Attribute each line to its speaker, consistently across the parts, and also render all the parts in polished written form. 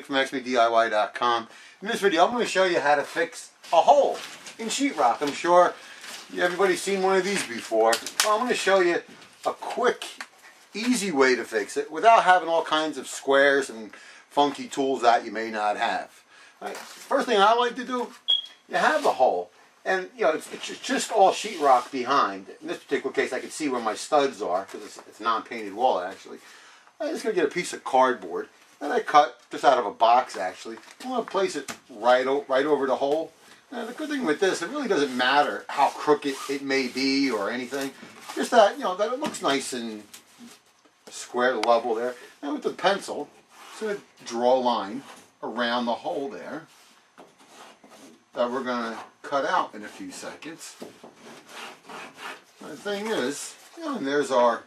Speaker 1: Dominic from askmediy.com. In this video I'm going to show you how to fix a hole in sheetrock. I'm sure everybody's seen one of these before. Well, I'm going to show you a quick, easy way to fix it without having all kinds of squares and funky tools that you may not have. Right. First thing I like to do, you have the hole, and it's just all sheetrock behind. In this particular case, I can see where my studs are because it's non-painted wall actually. I'm just going to get a piece of cardboard that I cut just out of a box actually. I'm going to place it right over the hole. Now the good thing with this, it really doesn't matter how crooked it may be or anything. Just that that it looks nice and square level there. Now with the pencil, I'm going to draw a line around the hole there that we're going to cut out in a few seconds. The thing is, and there's our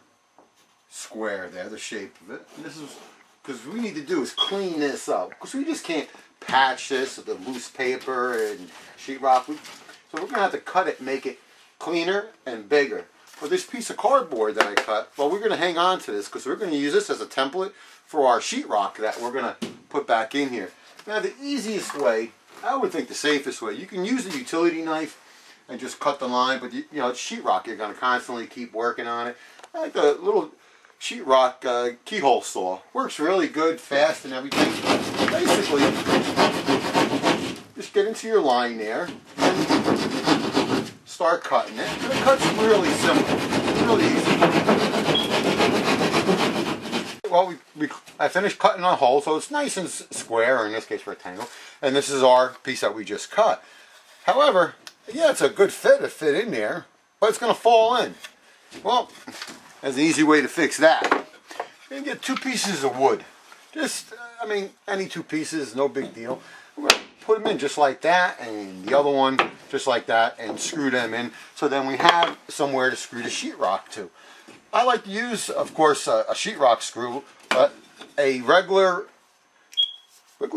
Speaker 1: square there, the shape of it. And this is because what we need to do is clean this up, because we just can't patch this with the loose paper and sheetrock. So we're going to have to cut it and make it cleaner and bigger. For this piece of cardboard that I cut, well, we're going to hang on to this because we're going to use this as a template for our sheetrock that we're going to put back in here. Now the easiest way, I would think the safest way, you can use the utility knife and just cut the line, but it's sheetrock, you're going to constantly keep working on it. I like the little sheetrock keyhole saw. Works really good, fast and everything. Basically, just get into your line there and start cutting it. And it cuts really simple, really easy. Well, I finished cutting a hole, so it's nice and square, or in this case rectangle. And this is our piece that we just cut. However, yeah, it's a good fit to fit in there, but it's going to fall in. Well, there's an easy way to fix that. You're going to get 2 pieces of wood. Just, any 2 pieces, no big deal. We're going to put them in just like that, and the other one just like that, and screw them in. So then we have somewhere to screw the sheetrock to. I like to use, of course, a sheetrock screw, but a regular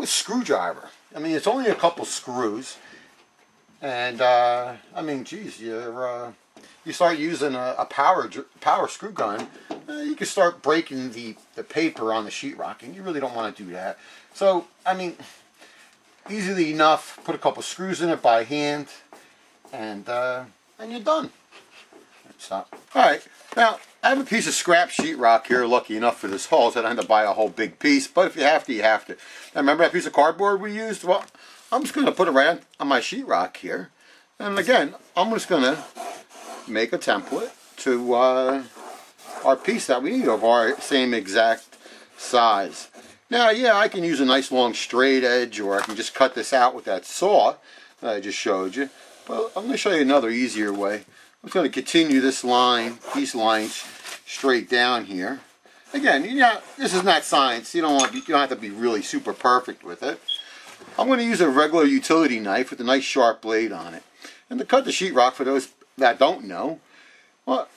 Speaker 1: screwdriver. It's only a couple screws, and geez, you start using a power screw gun, you can start breaking the paper on the sheetrock, and you really don't want to do that. So, easily enough, put a couple screws in it by hand, and you're done. Stop. All right, now I have a piece of scrap sheetrock here. Lucky enough for this hole, so I don't have to buy a whole big piece. But if you have to, you have to. Now remember that piece of cardboard we used? Well, I'm just going to put it right on my sheetrock here, and again, I'm just going to make a template to our piece that we need of our same exact size. Now, yeah, I can use a nice long straight edge, or I can just cut this out with that saw that I just showed you. But I'm going to show you another easier way. I'm going to continue this line, these lines, straight down here. Again, this is not science. You don't have to be really super perfect with it. I'm going to use a regular utility knife with a nice sharp blade on it. And to cut the sheetrock, for those that don't know, well,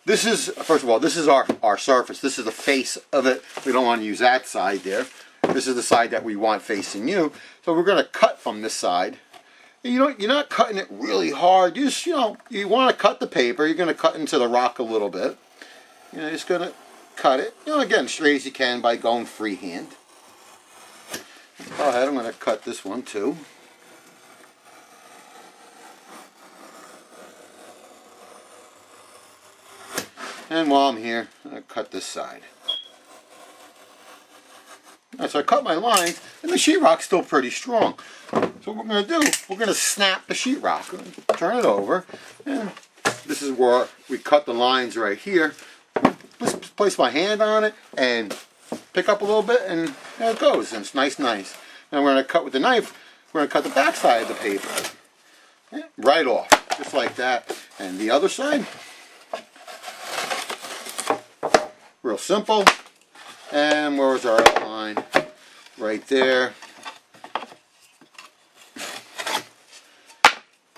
Speaker 1: this is, first of all, this is our surface. This is the face of it. We don't want to use that side there. This is the side that we want facing you. So we're going to cut from this side. You're not cutting it really hard. You just, you want to cut the paper. You're going to cut into the rock a little bit. You're just going to cut it, again, straight as you can by going freehand. Go ahead, I'm going to cut this one too. And while I'm here, I'm going to cut this side. Right, so I cut my line, and the sheetrock's still pretty strong. So what we're going to do, we're going to snap the sheetrock. Turn it over, and this is where we cut the lines right here. Just place my hand on it and pick up a little bit, and there it goes. And it's nice. Now we're going to cut with the knife. We're going to cut the back side of the paper. Yeah, right off, just like that. And the other side. Real simple. And where was our outline? Right there.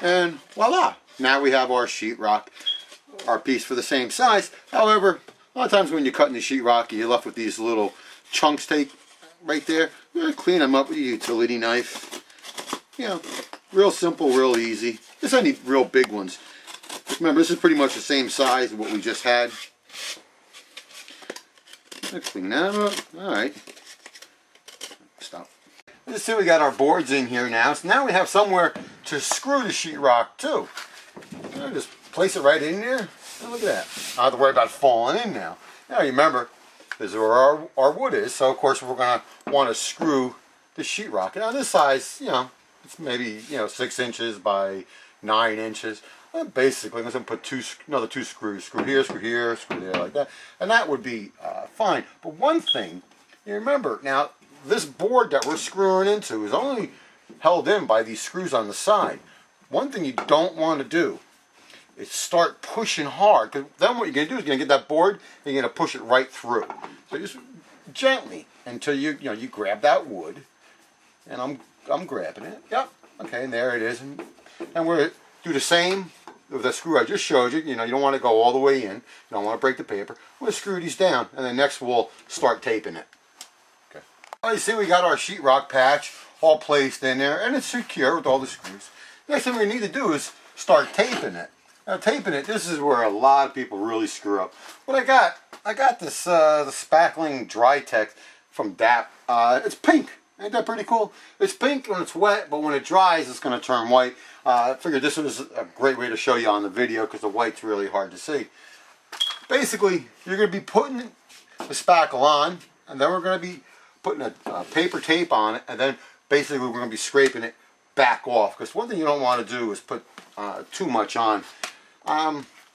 Speaker 1: And voila! Now we have our sheetrock, our piece for the same size. However, a lot of times when you're cutting the sheetrock, you're left with these little chunks right there. You're going to clean them up with a utility knife. Real simple, real easy. There's any real big ones. Remember, this is pretty much the same size as what we just had. Let's clean that up. Alright. Stop. Just see we got our boards in here now. So now we have somewhere to screw the sheetrock too. Just place it right in there. And look at that. I don't have to worry about falling in now. Now you remember, this is where our wood is. So of course we're going to want to screw the sheetrock. Now this size, you know, it's maybe 6 inches by 9 inches. And basically, I'm going to put another two screws. Screw here, screw there, like that. And that would be fine. But one thing, you remember, now, this board that we're screwing into is only held in by these screws on the side. One thing you don't want to do is start pushing hard. Because then what you're going to do is you're going to get that board and you're going to push it right through. So just gently until you grab that wood. And I'm grabbing it. Yep. Okay, and there it is. And we're going to do the same with the screw I just showed you. You don't want to go all the way in. You don't want to break the paper. We're going to screw these down, and then next we'll start taping it. Okay. Well, you see we got our sheetrock patch all placed in there, and it's secure with all the screws. Next thing we need to do is start taping it. Now taping it, this is where a lot of people really screw up. What I got this the Spackling Dry Tech from DAP. It's pink. Ain't that pretty cool? It's pink when it's wet, but when it dries, it's going to turn white. I figured this was a great way to show you on the video because the white's really hard to see. Basically, you're going to be putting the spackle on, and then we're going to be putting a paper tape on it, and then basically we're going to be scraping it back off. Because one thing you don't want to do is put too much on.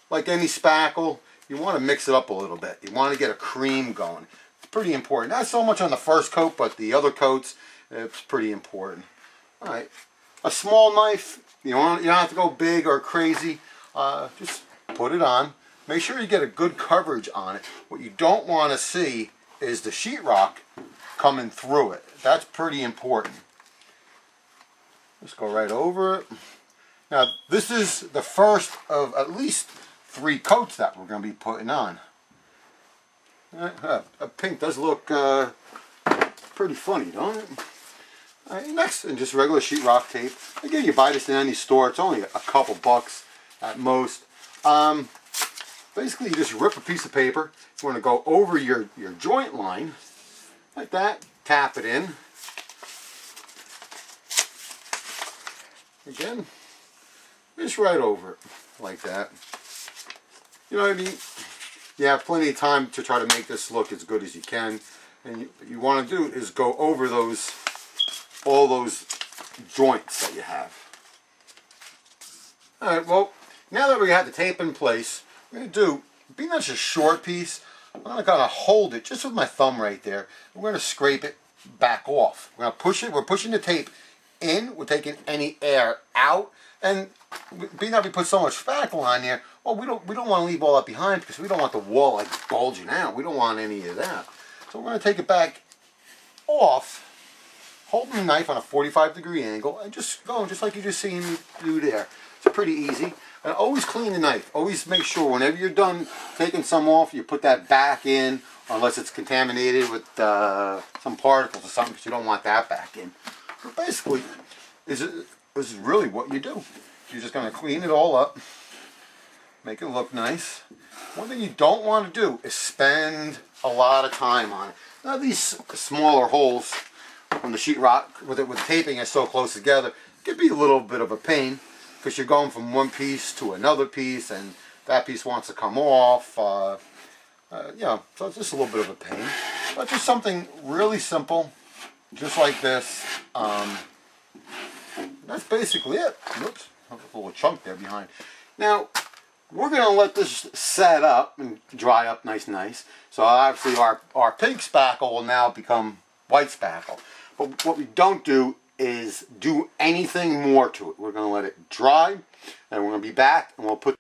Speaker 1: Like any spackle, you want to mix it up a little bit. You want to get a cream going. Pretty important. Not so much on the first coat, but the other coats, it's pretty important. All right, a small knife. You don't have to go big or crazy. Just put it on. Make sure you get a good coverage on it. What you don't want to see is the sheetrock coming through it. That's pretty important. Just go right over it. Now, this is the first of at least 3 coats that we're going to be putting on. Pink does look pretty funny, don't it? All right, next, and just regular sheetrock tape. Again, you buy this in any store. It's only a couple bucks at most. Basically, you just rip a piece of paper. You want to go over your joint line, like that. Tap it in. Again, just right over it, like that. You know what I mean? You have plenty of time to try to make this look as good as you can, and what you want to do is go over all those joints that you have. Alright, well, now that we have the tape in place, what I'm going to do, being that's a short piece, I'm going to kind of hold it just with my thumb right there. We're going to scrape it back off. We're going to push it, we're pushing the tape in, we're taking any air out, and being that we put so much spackle on there, well, we don't want to leave all that behind because we don't want the wall like bulging out. We don't want any of that. So we're going to take it back off, holding the knife on a 45-degree angle, and just going just like you just seen me do there. It's pretty easy. And always clean the knife. Always make sure whenever you're done taking some off, you put that back in, unless it's contaminated with some particles or something, because you don't want that back in. But basically, this is really what you do. You're just going to clean it all up. Make it look nice. One thing you don't want to do is spend a lot of time on it. Now these smaller holes from the sheetrock with the taping is so close together, it could be a little bit of a pain because you're going from one piece to another piece and that piece wants to come off. So it's just a little bit of a pain. But just something really simple, just like this. That's basically it. Oops, a little chunk there behind. Now, we're going to let this set up and dry up nice. So obviously our pink spackle will now become white spackle. But what we don't do is do anything more to it. We're going to let it dry and we're going to be back and we'll put